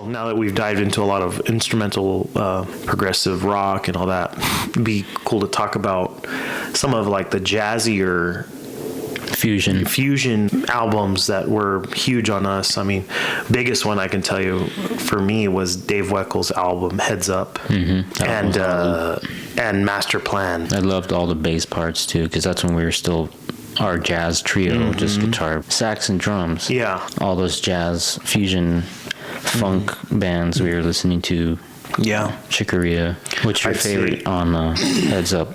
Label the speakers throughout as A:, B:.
A: Now that we've dived into a lot of instrumental, progressive rock and all that, it'd be cool to talk about some of like the jazzier fusion albums that were huge on us. I mean, biggest one I can tell you for me was Dave Weckls' album Heads Up, and Master Plan.
B: I loved all the bass parts too, because that's when we were still our jazz trio, just guitar, sax, and drums.
A: Yeah,
B: all those jazz fusion funk bands we were listening to.
A: Yeah,
B: Chick Corea. What's your favorite on Heads Up?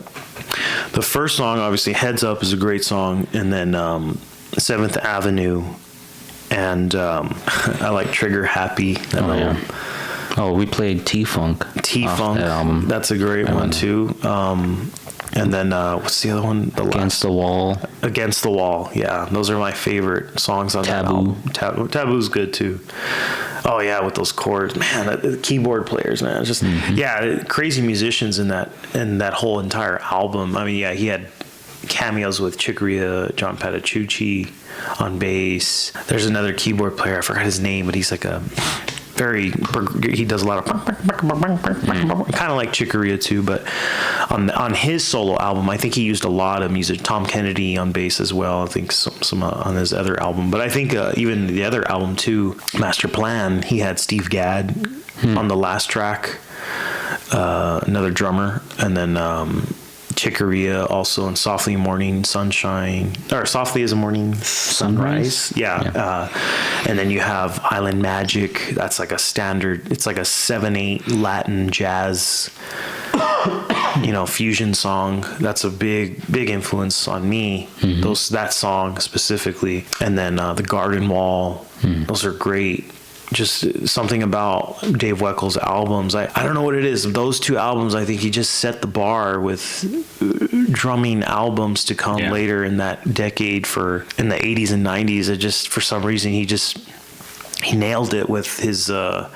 A: The first song, obviously, Heads Up is a great song, and then 7th Avenue, and I like Trigger Happy.
B: Oh, we played T-Funk.
A: T-Funk,
B: that album.
A: That's a great one, too. And then, what's the other one?
B: Against the Wall.
A: Against the Wall, yeah. Those are my favorite songs on that album. Taboo's good, too. Oh, yeah, with those chords. Man, the keyboard players, man. It's just, crazy musicians in that whole entire album. I mean, yeah, he had cameos with Chick Corea, John Patitucci on bass. There's another keyboard player. I forgot his name, but he's like he does a lot of kind of like Chick Corea too, but on his solo album, I think he used a lot of music. Tom Kennedy on bass as well. I think some on his other album, but I think even the other album too, Master Plan, he had Steve Gadd on the last track, another drummer, and then Chick Corea also in Softly Morning Sunshine, or Softly as a Morning Sunrise. Yeah. And then you have Island Magic. That's like a standard. It's like a 7/8 Latin jazz, fusion song. That's a big influence on me. That song specifically. And then the Garden Wall. Those are great. Just something about Dave Weckls' albums. I don't know what it is. Those two albums, I think he just set the bar with drumming albums to come later in that decade in the 80s and 90s. It just, for some reason, he nailed it with his the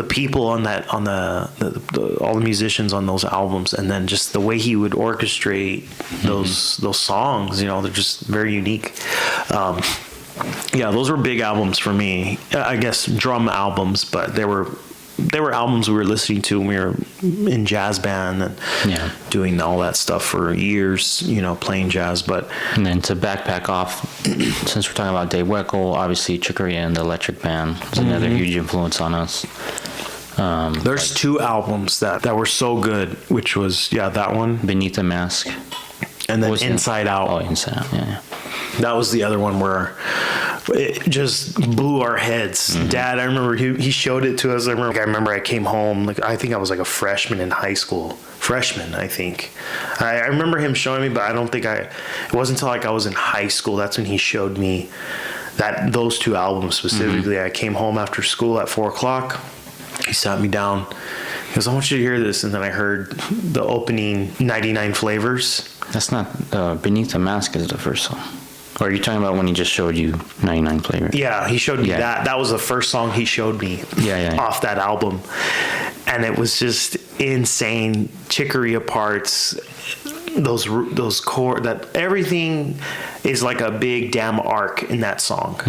A: people on all the musicians on those albums, and then just the way he would orchestrate those songs. They're just very unique. Yeah, those were big albums for me. I guess drum albums, but they were albums we were listening to when we were in jazz band and doing all that stuff for years, playing jazz. And
B: then to backpack off, since we're talking about Dave Weckl, obviously Chick Corea and the Electric Band was another huge influence on us.
A: There's two albums that were so good, which was that one,
B: Beneath the Mask,
A: and then Inside Out.
B: Oh, Inside Out, yeah.
A: That was the other one where it just blew our heads. Dad, I remember he showed it to us. I remember I came home, I think I was like a freshman in high school. I think. I remember him showing me, but I don't think it wasn't until I was in high school. That's when he showed me those two albums specifically. I came home after school at 4:00. He sat me down. He goes, I want you to hear this. And then I heard the opening 99 Flavors.
B: That's not Beneath the Mask is the first song. Or are you talking about when he just showed you 99 Flavors? Yeah,
A: he showed me that. That was the first song he showed me off that album. And it was just insane. Chick Corea parts, those chords, that everything is like a big damn arc in that song.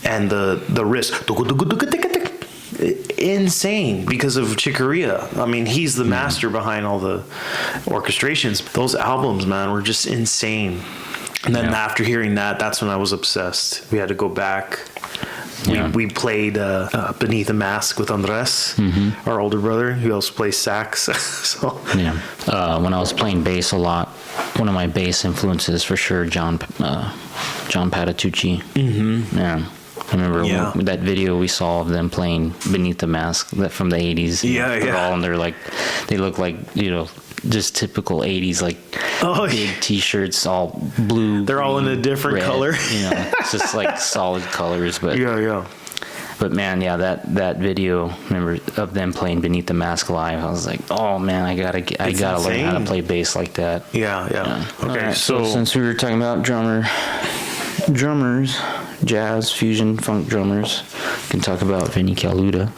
A: And the riff, insane because of Chick Corea. I mean, he's the master behind all the orchestrations. Those albums, man, were just insane. And then after hearing that's when I was obsessed. We had to go back. We played Beneath the Mask with Andres, our older brother, who also plays sax.
B: When I was playing bass a lot, one of my bass influences for sure, John Patitucci. Yeah. I remember that video we saw of them playing Beneath the Mask from the 80s. They're all in their they look like, just typical 80s, big t-shirts, all blue.
A: They're all in a different color.
B: It's just like solid colors. But But man, that video, remember, of them playing Beneath the Mask live, I was like, oh man, I gotta learn how to play bass like that.
A: Yeah. Okay,
B: right, so since we were talking about drummers, jazz, fusion, funk drummers, we can talk about Vinny Colaiuta.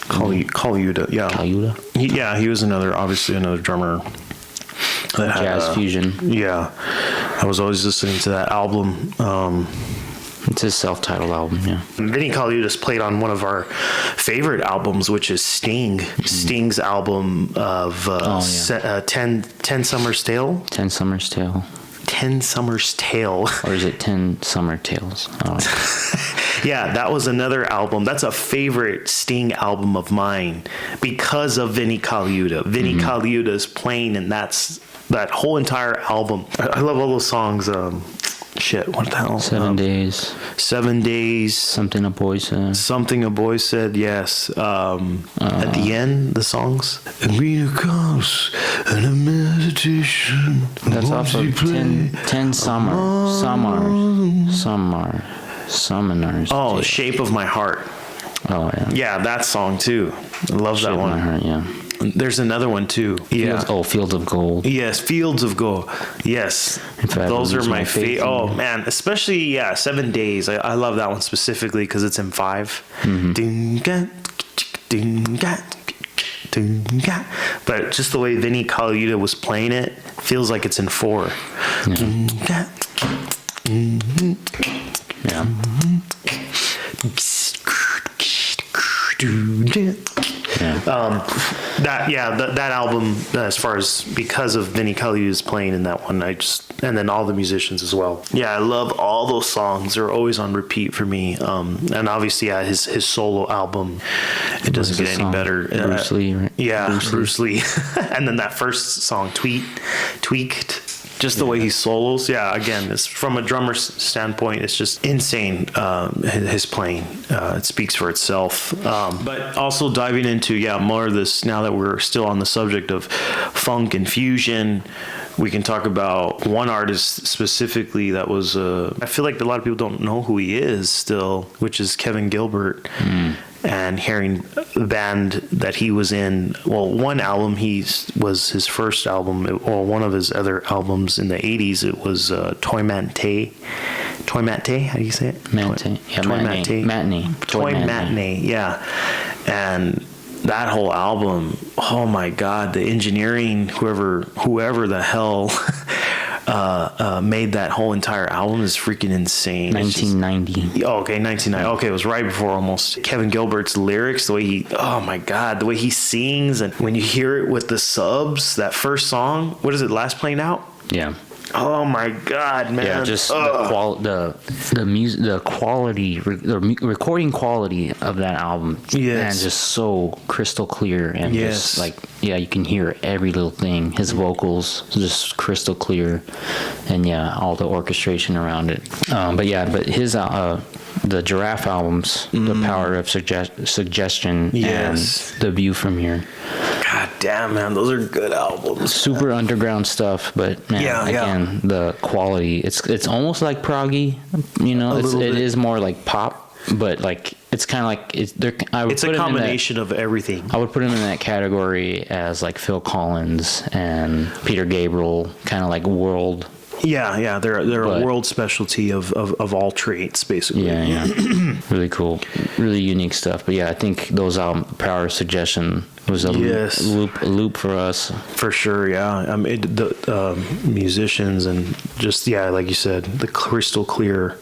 A: Colaiuta, yeah.
B: Colaiuta?
A: He was obviously another drummer.
B: Jazz fusion.
A: Yeah. I was always listening to that album.
B: It's his self-titled album, yeah.
A: Vinnie Colaiuta's played on one of our favorite albums, which is Sting. Sting's album of 10 Summer's Tale.
B: 10 Summer's Tale.
A: 10 Summer's Tale.
B: Or is it 10 Summer Tales? I don't know.
A: Yeah, that was another album. That's a favorite Sting album of mine because of Vinnie Colaiuta. Vinnie Colaiuta's playing, and that whole entire album. I love all those songs. What the hell?
B: 7 Days.
A: 7 Days.
B: Something a Boy Said.
A: Something a Boy Said, yes. At the end, the songs. And greener comes and a meditation.
B: That's off of 10 Summoners.
A: Oh, Shape of My Heart.
B: Oh, yeah.
A: Yeah, that song too. I love
B: Shape
A: that one.
B: of My Heart, yeah.
A: There's another one too. Yeah.
B: Fields of Gold.
A: Yes, Fields of Gold. Yes, those are my favorite. Oh man, especially 7 Days. I love that one specifically because it's in 5. But just the way Vinnie Colaiuta was playing it feels like it's in 4.
B: Yeah.
A: That album, as far as because of Vinnie Colaiuta's playing in that one, and then all the musicians as well. Yeah, I love all those songs. They're always on repeat for me. And obviously, his solo album, it doesn't get any better.
B: Bruce Lee, right?
A: Yeah, Bruce Lee. And then that first song, Tweaked. Just the way he solos, again, it's from a drummer's standpoint, it's just insane. His playing, it speaks for itself. But also diving into more of this. Now that we're still on the subject of funk and fusion, we can talk about one artist specifically that was. I feel like a lot of people don't know who he is still, which is Kevin Gilbert. And hearing the band that he was in, one album was his first album, or one of his other albums in the 80s, it was Toy Matinee. Toy Matinee, how do you say it?
B: Matinee.
A: Toy Matinee, yeah. And that whole album, oh my God, the engineering, whoever the hell made that whole entire album is freaking insane.
B: 1990.
A: Okay, 1990. Okay, it was right before almost. Kevin Gilbert's lyrics, the way he sings, and when you hear it with the subs, that first song, what is it, Last Plane Out?
B: Yeah.
A: Oh my God, man!
B: Yeah, just the recording quality of that album.
A: Yes.
B: Man, just so crystal clear and just like you can hear every little thing. His vocals just crystal clear, and all the orchestration around it. But his the Giraffe albums, The Power of Suggestion, and The View from Here.
A: God damn, man, those are good albums.
B: Super underground stuff, but man, again, the quality. It's almost like proggy, It is more like pop, but like it's kind of like it's a combination
A: of everything.
B: I would put him in that category as like Phil Collins and Peter Gabriel, kind of like world.
A: Yeah, they're a world specialty of all traits, basically.
B: Yeah. Really cool, really unique stuff. But I think those Power of Suggestion was a loop for us.
A: For sure, yeah. I mean, the musicians and just, like you said, the crystal clear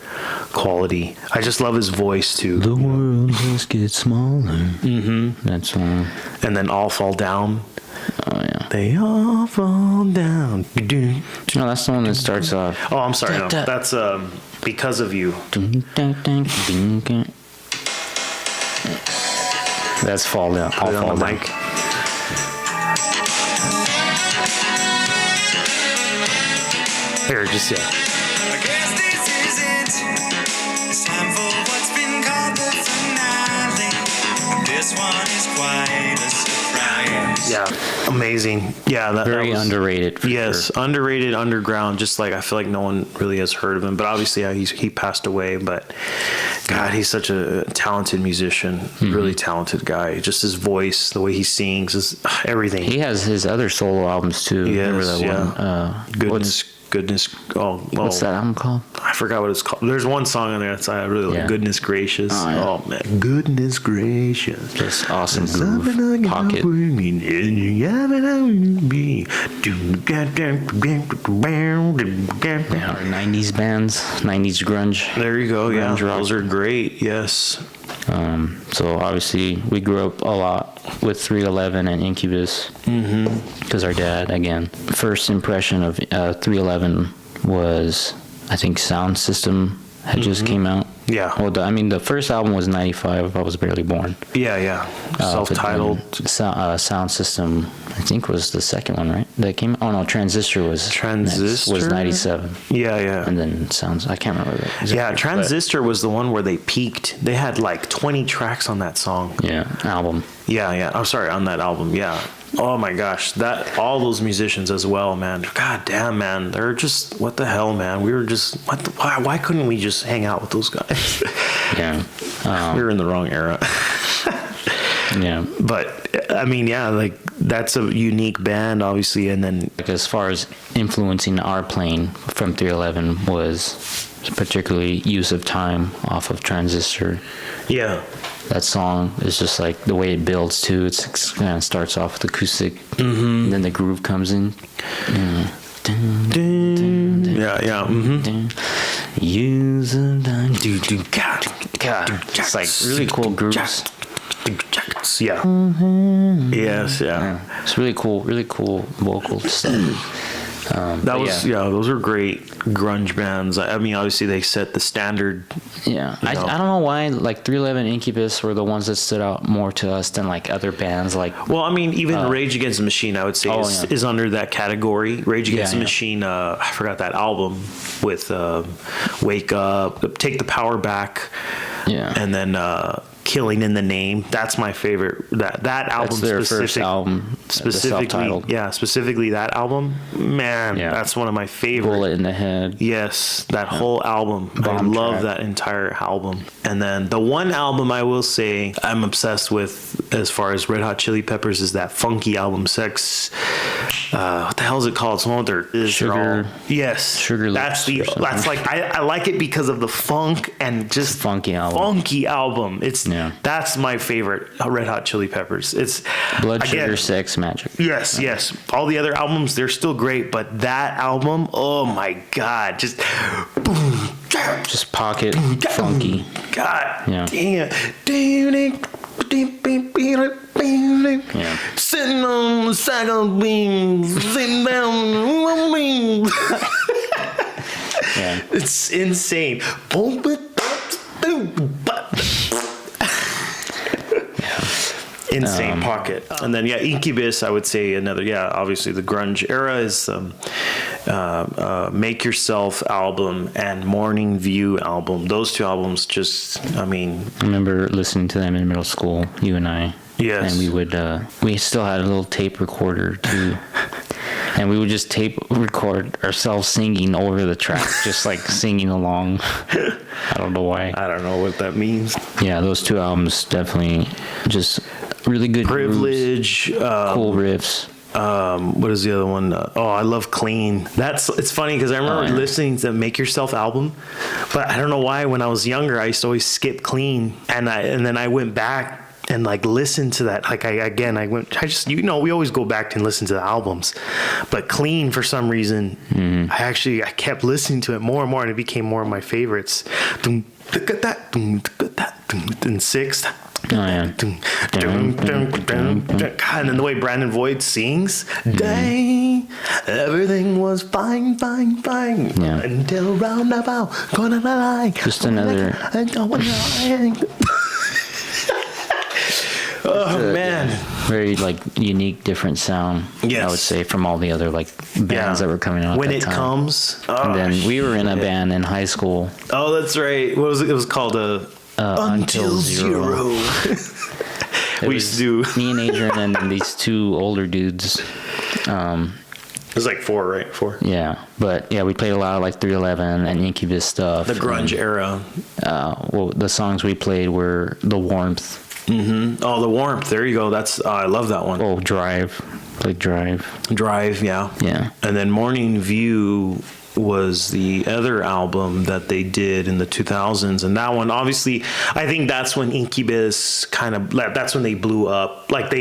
A: quality. I just love his voice, too.
B: The world just gets smaller. Mm-hmm. That's one.
A: And then All Fall Down.
B: Oh, yeah.
A: They all fall down.
B: No, that's the one that starts off.
A: Oh, I'm sorry. No, that's Because of You.
B: That's Fall Down. I'll Fall Down.
A: Mic. Here, just
C: I guess this is it. It's time for what's been called the finale. This one is quite a surprise.
A: Yeah, amazing. Yeah, that
B: Very
A: was
B: underrated. For sure.
A: Underrated, underground. Just like I feel like no one really has heard of him, but obviously he passed away. But God, he's such a talented musician, really talented guy. Just his voice, the way he sings, everything.
B: He has his other solo albums too.
A: Yes,
B: Remember that one?
A: Goodness Goodness. Oh,
B: What's that album called?
A: I forgot what it's called. There's one song on there that's I really like.
B: Yeah.
A: Goodness Gracious.
B: Oh, yeah.
A: Oh man, Goodness Gracious.
B: Just awesome groove. Pocket. Yeah, our 90s bands, 90s grunge.
A: There you go. Yeah,
B: Grunge rock.
A: those are great. Yes.
B: So obviously we grew up a lot with 311 and Incubus because our dad, again, first impression of 311 was, I think, Sound System had just came out.
A: Yeah.
B: Well, the first album was 95. I was barely born.
A: Yeah.
B: But
A: Self-titled.
B: then Sound System, I think, was the second one, right? That came. Oh no, Transistor was
A: Transistor?
B: was 97,
A: Yeah.
B: and then Sounds. I can't remember that. exactly,
A: Yeah,
B: but-
A: Transistor was the one where they peaked. They had like 20 tracks on that song.
B: Yeah, album.
A: Yeah. I'm sorry, on that album. Yeah. Oh my gosh, all those musicians as well, man. God damn, man. They're just, what the hell, man. We were just, why couldn't we just hang out with those guys?
B: Yeah.
A: We were in the wrong era.
B: Yeah.
A: But I mean, yeah, like that's a unique band, obviously, and then
B: Like as far as influencing our playing from 311 was particularly Use of Time off of Transistor.
A: yeah,
B: That song is just like the way it builds too. It's kind of starts off with acoustic, and then the groove comes in.
A: yeah,
B: Use of Time.
A: God,
B: It's like really cool grooves.
A: Yeah. Yes, yeah.
B: It's really cool vocal stuff.
A: That
B: But
A: was those are great grunge bands. I mean, obviously they set the standard.
B: Yeah, I
A: know.
B: don't know why like 311 Incubus were the ones that stood out more to us than like other bands like
A: Well, I mean, even Rage Against the Machine, I would say, is under that category. Rage Against the
B: Yeah.
A: Machine, I forgot that album with Wake Up, Take the Power Back,
B: Yeah.
A: and then Killing in the Name. That's my favorite. That album
B: That's their first album, the
A: specifically.
B: self-titled.
A: Yeah, specifically that album. Man,
B: Yeah.
A: that's one of my favorite.
B: Bullet in the Head.
A: Yes, that whole album.
B: Bomb
A: I love
B: track.
A: that entire album. And then the one album I will say I'm obsessed with as far as Red Hot Chili Peppers is that funky album, Sex. What the hell is it called? It's one with their
B: Sugar-
A: Yes,
B: Sugar
A: That's
B: Lips or something.
A: that's like I like it because of the funk and just
B: Funky album.
A: Funky album. It's
B: Yeah.
A: That's my favorite Red Hot Chili Peppers. It's
B: Blood
A: again,
B: Sugar Sex Magic.
A: Yes. All the other albums, they're still great, but that album, oh my God, just boom,
B: Just pocket funky.
A: God
B: Yeah.
A: damn.
B: Yeah.
A: Sitting on the sack of beans, sitting down.
B: Yeah.
A: It's insane. Insane pocket. And then Incubus, I would say another. Obviously the grunge era is Make Yourself album and Morning View album. Those two albums just, I mean,
B: I remember listening to them in middle school, you and I.
A: Yes.
B: And we still had a little tape recorder too. And we would just tape record ourselves singing over the track, just like singing along. I don't know why.
A: I don't know what that means.
B: Yeah, those two albums definitely just really good grooves,
A: Privilege.
B: cool riffs.
A: What is the other one? I love Clean. It's funny because I remember listening to the Make Yourself album, but I don't know why when I was younger I used to always skip Clean, and then I went back and like listened to that. Like we always go back and listen to the albums, but Clean for some reason I kept listening to it more and more, and it became more of my favorites. And Sixth.
B: Oh, yeah.
A: God, and the way Brandon Voigt sings, day, everything was fine,
B: Yeah.
A: until roundabout, gonna lie.
B: Just another-
A: Oh man,
B: Very like unique, different sound.
A: Yes.
B: I would say from all the other like bands that were coming out.
A: When
B: at
A: it
B: that time.
A: comes.
B: And then we were in a band in high school.
A: Oh, that's right. What was it? It was called Until Zero.
B: It
A: We used to
B: was
A: do.
B: me and Adrian and then these two older dudes.
A: It was like 4, right? 4.
B: Yeah, but yeah, we played a lot of like 311 and Incubus stuff.
A: The grunge era.
B: Well, the songs we played were The Warmth.
A: Oh, The Warmth. There you go. That's I love that one.
B: Oh, Drive. Played Drive.
A: Drive, yeah.
B: Yeah.
A: And then Morning View. was the other album that they did in the 2000s, and that one, obviously, I think that's when Incubus that's when they blew up. Like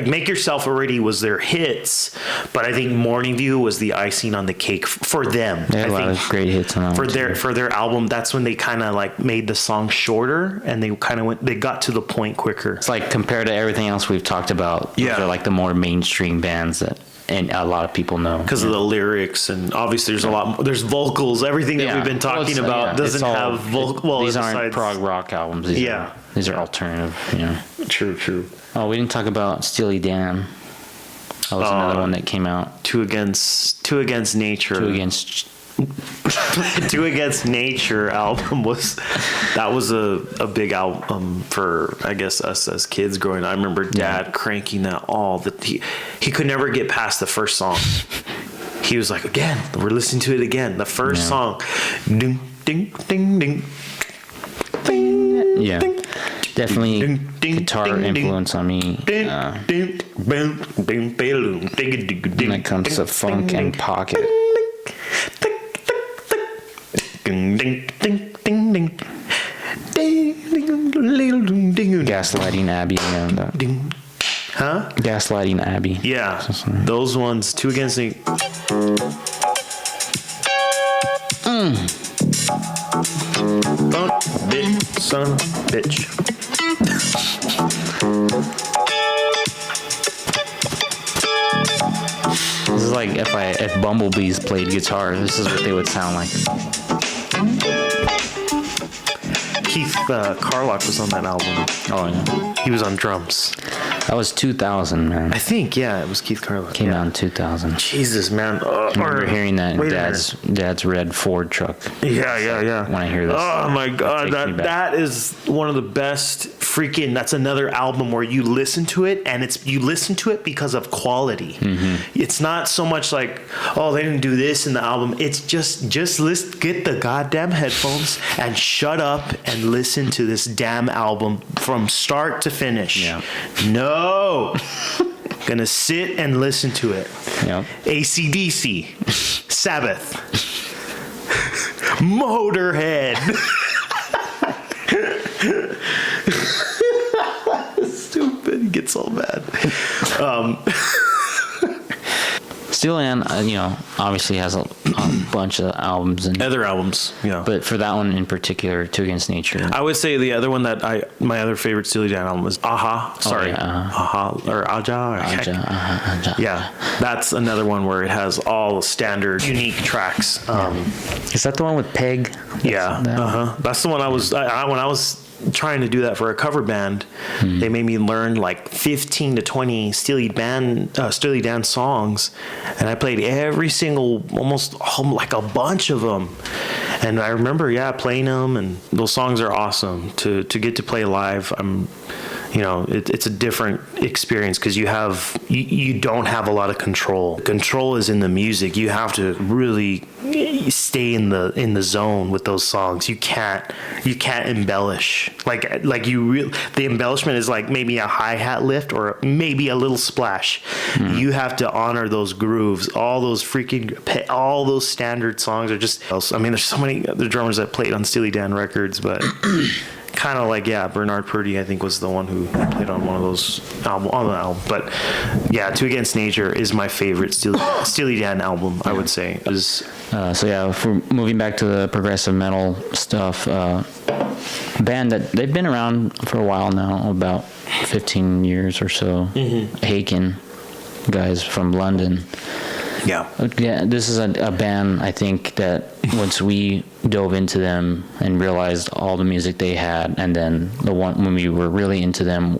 A: Make Yourself Already was their hits, but I think Morning View was the icing on the cake for them.
B: They had a lot of great hits on that
A: for their album. That's when they kind of like made the song shorter, and they got to the point quicker.
B: It's like compared to everything else we've talked about, those are like the more mainstream bands that and a lot of people know
A: because of the lyrics, and obviously there's vocals. Everything that we've been talking about doesn't have vocals. Well,
B: these aren't prog rock albums. These are alternative.
A: True.
B: Oh, we didn't talk about Steely Dan. That was another one that came out.
A: Two Against Nature. Two Against Nature album was a big album for, I guess, us as kids growing up. I remember Dad cranking that he could never get past the first song. He was like, again, we're listening to it again. The first song, ding ding ding ding.
B: Yeah, definitely guitar influence on me. When it comes to funk and pocket.
A: Ding ding ding ding ding.
B: Gaslighting Abbey and Gaslighting Abbey.
A: Yeah, those ones. Two Against Nature. Son of a bitch.
B: This is like if Bumblebees played guitar, this is what they would sound like.
A: Keith Carlock was on that album.
B: Oh yeah,
A: he was on drums.
B: That was 2000, man.
A: I think, it was Keith Carlock.
B: Came out in 2000.
A: Jesus, man.
B: I remember hearing that in Dad's red Ford truck.
A: Yeah.
B: When I hear this.
A: Oh, my God. That is one of the best freaking... That's another album where you listen to it, and you listen to it because of quality. Mm-hmm. It's not so much like, oh, they didn't do this in the album. It's just get the goddamn headphones and shut up and listen to this damn album from start to finish.
B: Yeah.
A: No. Gonna sit and listen to it.
B: Yep.
A: AC/DC, Sabbath, Motorhead. Stupid. He gets all mad.
B: Steely Dan, obviously has a bunch of albums and
A: other albums, yeah.
B: But for that one in particular, Two Against Nature,
A: I would say the other one my other favorite Steely Dan album is Aha. Sorry, Aha or Aja.
B: Aja.
A: Yeah, that's another one where it has all standard, unique tracks.
B: Is that the one with Peg?
A: That's the one I was when I was trying to do that for a cover band. They made me learn like 15 to 20 Steely Dan songs, and I played every single, almost like a bunch of them. And I remember playing them, and those songs are awesome to get to play live. It's a different experience because you don't have a lot of control. Control is in the music. You have to really stay in the zone with those songs. You can't embellish. The embellishment is like maybe a hi-hat lift or maybe a little splash. You have to honor those grooves. All those standard songs are just, there's so many other drummers that played on Steely Dan records, but kind of like Bernard Purdie, I think, was the one who played on one of those on the album. But Two Against Nature is my favorite Steely Dan album. I would say is.
B: If we're moving back to the progressive metal stuff, band that they've been around for a while now, about 15 years or so. Haken, guys from London.
A: Yeah,
B: this is a band, I think, that once we dove into them and realized all the music they had, and then when we were really into them,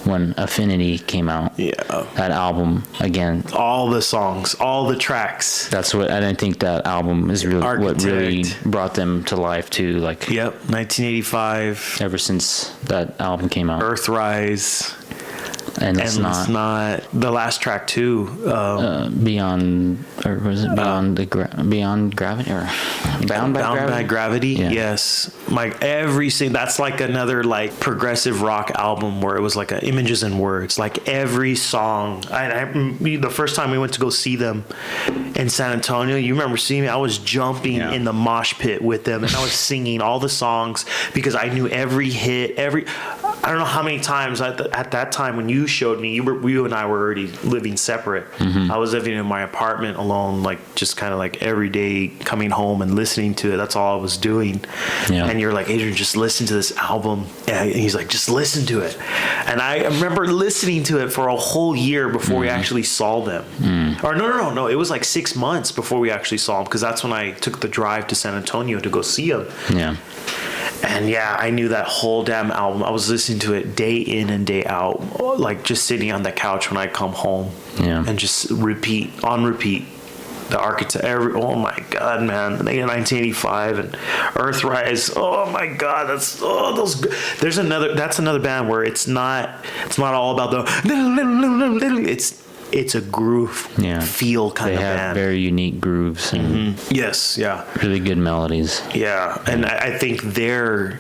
B: when Affinity came out, that album, again,
A: all the songs, all the tracks.
B: That's what, and I think that album is really what really brought them to life too. 1985. Ever since that album came out.
A: Earthrise.
B: Endless
A: Knot. The last track too.
B: Beyond, or was it Beyond Gravity, or Bound by Gravity?
A: Yeah. Yes, that's like another like progressive rock album where it was like images and words. Like every song. The first time we went to go see them in San Antonio, you remember seeing me? I was jumping in the mosh pit with them, and I was singing all the songs because I knew every hit. I don't know how many times at that time when you showed me, you and I were already living separate. Mm-hmm. I was living in my apartment alone, like just kind of like every day coming home and listening to it. That's all I was doing. Yeah. And you're like, Adrian, just listen to this album. And he's like, just listen to it. And I remember listening to it for a whole year before we actually saw them. Or no. It was like 6 months before we actually saw them, because that's when I took the drive to San Antonio to go see them. Yeah. And yeah, I knew that whole damn album. I was listening to it day in and day out, like just sitting on the couch when I come home, and just repeat. The Architect. Oh my God, man! 1985 and Earthrise. Oh my God, that's those. That's another band where it's not all about the. It's a groove feel kind of band. They have
B: very unique grooves and
A: yes,
B: really good melodies.
A: Yeah, and I think they're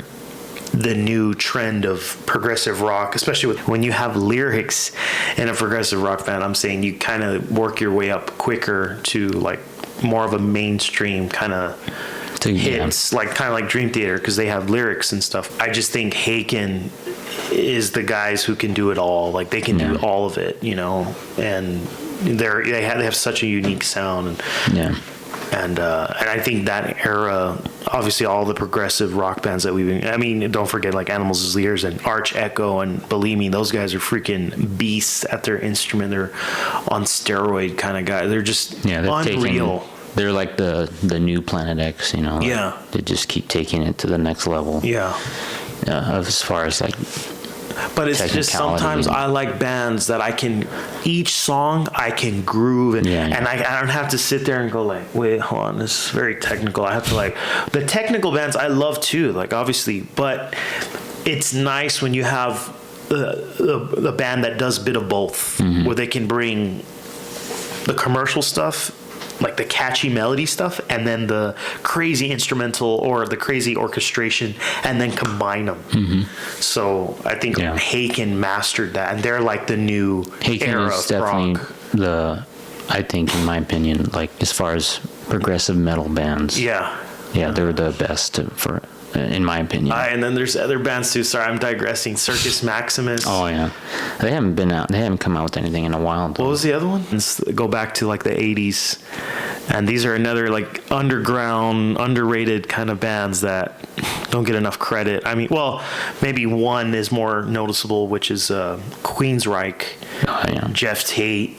A: the new trend of progressive rock, especially when you have lyrics in a progressive rock band. I'm saying you kind of work your way up quicker to like more of a mainstream kind of hits, like kind of like Dream Theater, because they have lyrics and stuff. I just think Haken is the guys who can do it all. Like they can do all of it, and they have such a unique sound. And I think that era, obviously all the progressive rock bands that don't forget like Animals as Leaders and Arch Echo and Believe Me, those guys are freaking beasts at their instrument. They're on steroid kind of guys. They're just unreal.
B: They're like the new Planet X, They just keep taking it to the next level. Yeah. As far as like.
A: But it's just sometimes I like bands that each song I can groove and I don't have to sit there and go like, wait, hold on, this is very technical. I have to like, the technical bands I love too, like obviously, but it's nice when you have the band that does a bit of both, where they can bring the commercial stuff, like the catchy melody stuff, and then the crazy instrumental or the crazy orchestration, and then combine them. So I think Haken mastered that, and they're like the new era
B: is
A: of rock.
B: Definitely I think, in my opinion, like as far as progressive metal bands. Yeah, they're the best in my opinion.
A: And then there's other bands too. Sorry, I'm digressing. Circus Maximus.
B: Oh yeah, they haven't come out with anything in a while.
A: What was the other one? Let's go back to like the 80s, and these are another like underground, underrated kind of bands that don't get enough credit. I mean, well, maybe one is more noticeable, which is Queensryche. Oh yeah, Jeff Tate.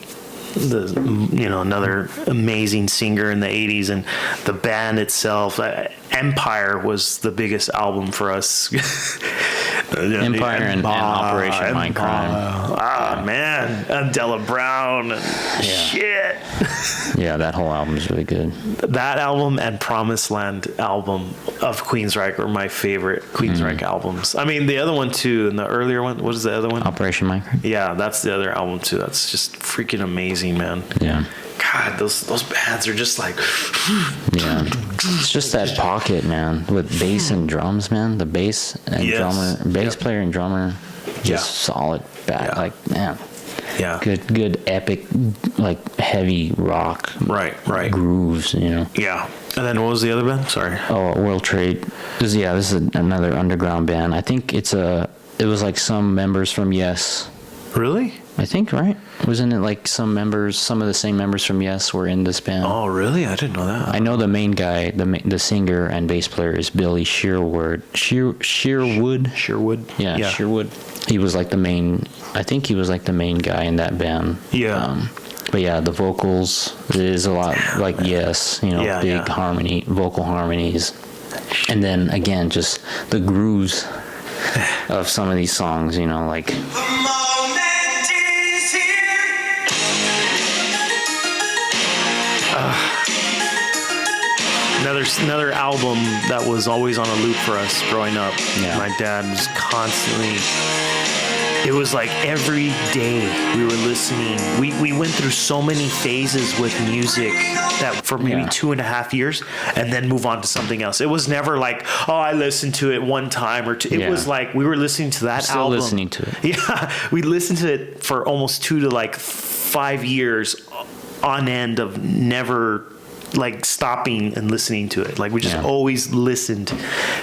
A: Another amazing singer in the 80s, and the band itself, Empire was the biggest album for us.
B: Empire and Operation Mindcrime.
A: Man, Della Brown, shit.
B: Yeah, that whole album is really good.
A: That album and Promised Land album of Queensryche are my favorite Queensryche albums. I mean, the other one too, and the earlier one, what is the other one?
B: Operation Mindcrime.
A: Yeah, that's the other album too. That's just freaking amazing, man. Yeah. God, those bands are just like.
B: Yeah. It's just that pocket, man, with bass and drums, man. The bass and bass player and drummer, just solid back, like man. Yeah. Good epic, like heavy rock. Right. Grooves,
A: Yeah. And then what was the other band? Sorry.
B: Oh, World Trade. This is another underground band. I think it was like some members from Yes.
A: Really?
B: I think, right? Wasn't it like some of the same members from Yes were in this band?
A: Oh, really? I didn't know that.
B: I know the main guy, the singer and bass player is Billy Sherwood. Sherwood? Yeah, Sherwood. He was like the main guy in that band. Yeah. But yeah, the vocals is a lot like Yes, big vocal harmonies. And then again, just the grooves of some of these songs, like...
A: Another album that was always on a loop for us growing up. Yeah. My dad was constantly it was like every day we were listening. We went through so many phases with music that for maybe 2.5 years, and then move on to something else. It was never like, oh, I listened to it one time or two. It was like we were listening to that
B: Still
A: album.
B: listening to it.
A: Yeah, we listened to it for almost 2 to like 5 years on end of never like stopping and listening to it. Like we just always listened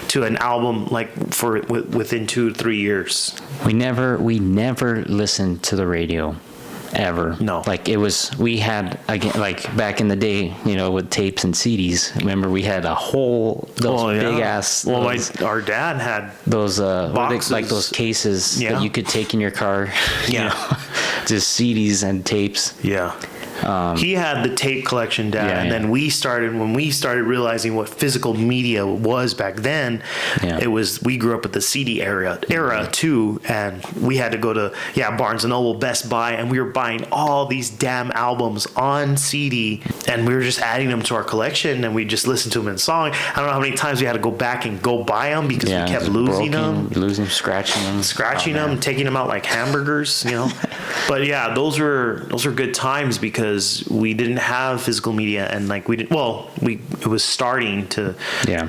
A: to an album like for within 2 to 3 years.
B: We never listened to the radio. Ever. No. Like it was, we had, again, like back in the day, you know, with tapes and CDs. Remember, we had a whole, big ass.
A: Well, our dad had
B: those,
A: boxes.
B: like those cases that you could take in your car. You know, just CDs and tapes.
A: Yeah. He had the tape collection, Dad, and then when we started realizing what physical media was back then, it was, we grew up with the CD era too, and we had to go to Barnes and Noble, Best Buy, and we were buying all these damn albums on CD, and we were just adding them to our collection, and we just listened to them in song. I don't know how many times we had to go back and go buy them because we kept losing them, scratching them, taking them out like hamburgers, you know. But yeah, those were good times because we didn't have physical media, and like it was starting to,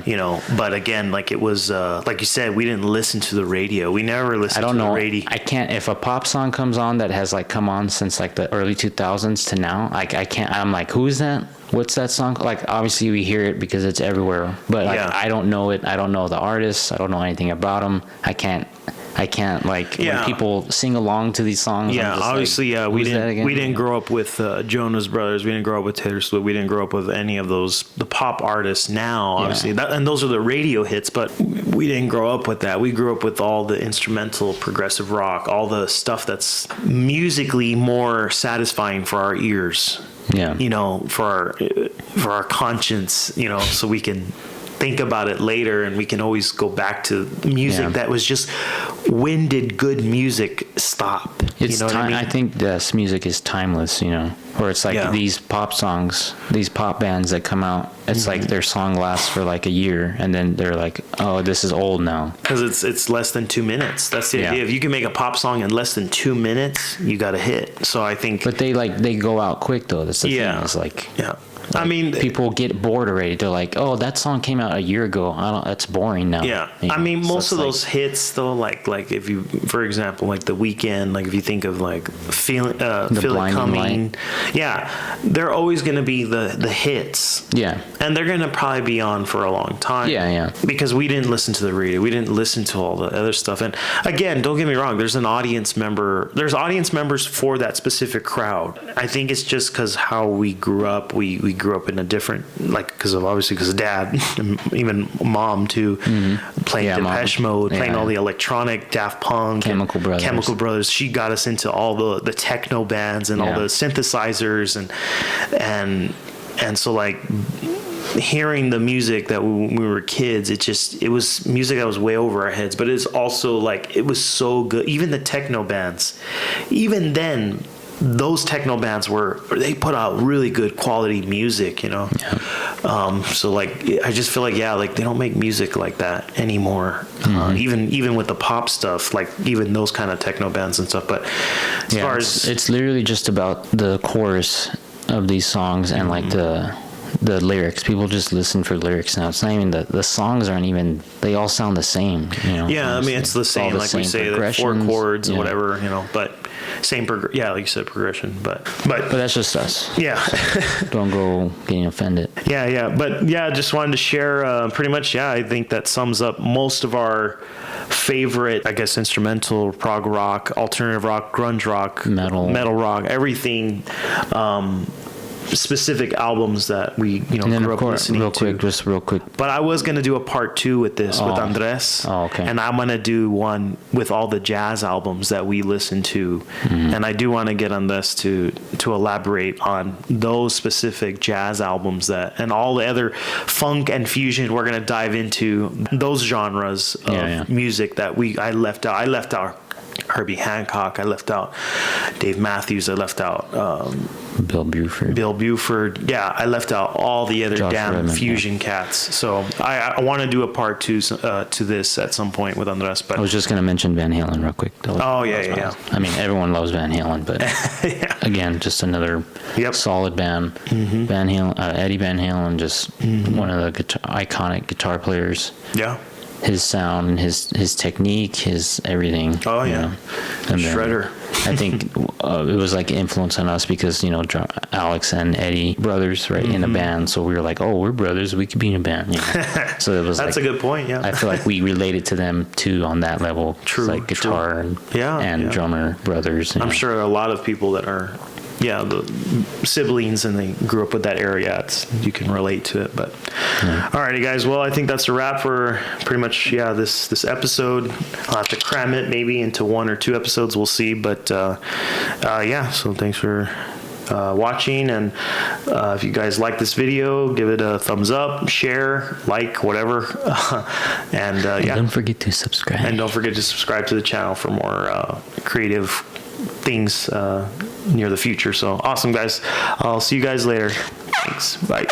A: you know, but again, like it was, like you said, we didn't listen to the radio. We never listened to the radio.
B: I can't, if a pop song comes on that has like come on since like the early 2000s to now, like I can't, I'm like, who is that? What's that song? Like, obviously we hear it because it's everywhere, but like, I don't know it. I don't know the artists. I don't know anything about them. I can't like when people sing along to these songs.
A: Yeah, obviously, like, we didn't grow up with Jonas Brothers. We didn't grow up with Taylor Swift. We didn't grow up with any of the pop artists now. Obviously, and those are the radio hits. But we didn't grow up with that. We grew up with all the instrumental, progressive rock, all the stuff that's musically more satisfying for our ears. Yeah, you know, for our conscience. You know, so we can think about it later, and we can always go back to music that was just, when did good music stop?
B: It's, you know what I mean? I think this music is timeless, you know, or it's like these pop songs, these pop bands that come out, it's like their song lasts for like a year, and then they're like, oh, this is old now.
A: Because it's less than 2 minutes. That's the idea. If you can make a pop song in less than 2 minutes, you got a hit. So I think...
B: But they go out quick, though. That's the thing. It's like...
A: Yeah.
B: Like, I mean, people get bored already. They're like, "Oh, that song came out a year ago. That's boring now."
A: Yeah,
B: you know?
A: I mean, most of those hits, though, like if you, for example, like The Weeknd, like if you think of like Feel It Coming, they're always going to be the hits. Yeah, and they're going to probably be on for a long time. Yeah, because we didn't listen to the radio, we didn't listen to all the other stuff. And again, don't get me wrong, there's audience members for that specific crowd. I think it's just because how we grew up. We grew up in a different, like, because of dad, and even mom too, playing Depeche Mode, playing all the electronic, Daft Punk, Chemical Brothers. She got us into all the techno bands and all the synthesizers, and so like hearing the music that when we were kids, it was music that was way over our heads, but it's also like, it was so good. Even the techno bands, even then, those techno bands they put out really good quality music, you know. So like, I just feel like like they don't make music like that anymore. Even with the pop stuff, like even those kind of techno bands and stuff. But as far as
B: it's literally just about the chorus of these songs and like the lyrics. People just listen for lyrics now. It's not even the songs aren't even, they all sound the same, you know.
A: Yeah, honestly. I mean, it's the same, like we say, the 4 chords and whatever, you know, but same like you said, progression, but
B: that's just us. Yeah. Don't go getting offended.
A: But just wanted to share pretty much, I think that sums up most of our favorite, I guess, instrumental, prog rock, alternative rock, grunge rock, metal rock, everything, specific albums that we grew up listening to.
B: Real quick.
A: But I was going to do a part 2 with this with Andres. Oh, okay. And I'm going to do one with all the jazz albums that we listen to. And I do want to get Andres to elaborate on those specific jazz albums and all the other funk and fusion. We're going to dive into those genres of music that I left out. I left out Herbie Hancock. I left out Dave Matthews. I left out
B: Bill
A: Buford. Yeah, I left out all the other
B: Josh
A: damn
B: Redman,
A: fusion cats. So I want to do a part 2 to this at some point with Andres. But
B: I was just going to mention Van Halen real quick.
A: Yeah.
B: I mean, everyone loves Van Halen, but again, just another solid band. Van Halen, Eddie Van Halen, just one of the iconic guitar players.
A: Yeah.
B: His sound, his technique, his everything.
A: Oh yeah,
B: and
A: Shredder.
B: I think it was like influence on us because Alex and Eddie brothers, right, in a band. So we were like, oh, we're brothers, we could be in a band. So it was.
A: That's a good point. Yeah,
B: I feel like we related to them too on that level.
A: True.
B: It's like guitar and drummer brothers.
A: I'm sure a lot of people that are. Yeah, the siblings and they grew up with that area. You can relate to it. But alrighty, guys. Well, I think that's a wrap for pretty much this episode. I'll have to cram it maybe into 1 or 2 episodes. We'll see. But so thanks for watching, and if you guys like this video, give it a thumbs up, share, like, whatever, and
B: don't forget to subscribe.
A: And don't forget to subscribe to the channel for more creative things near the future. So awesome, guys. I'll see you guys later. Thanks. Bye.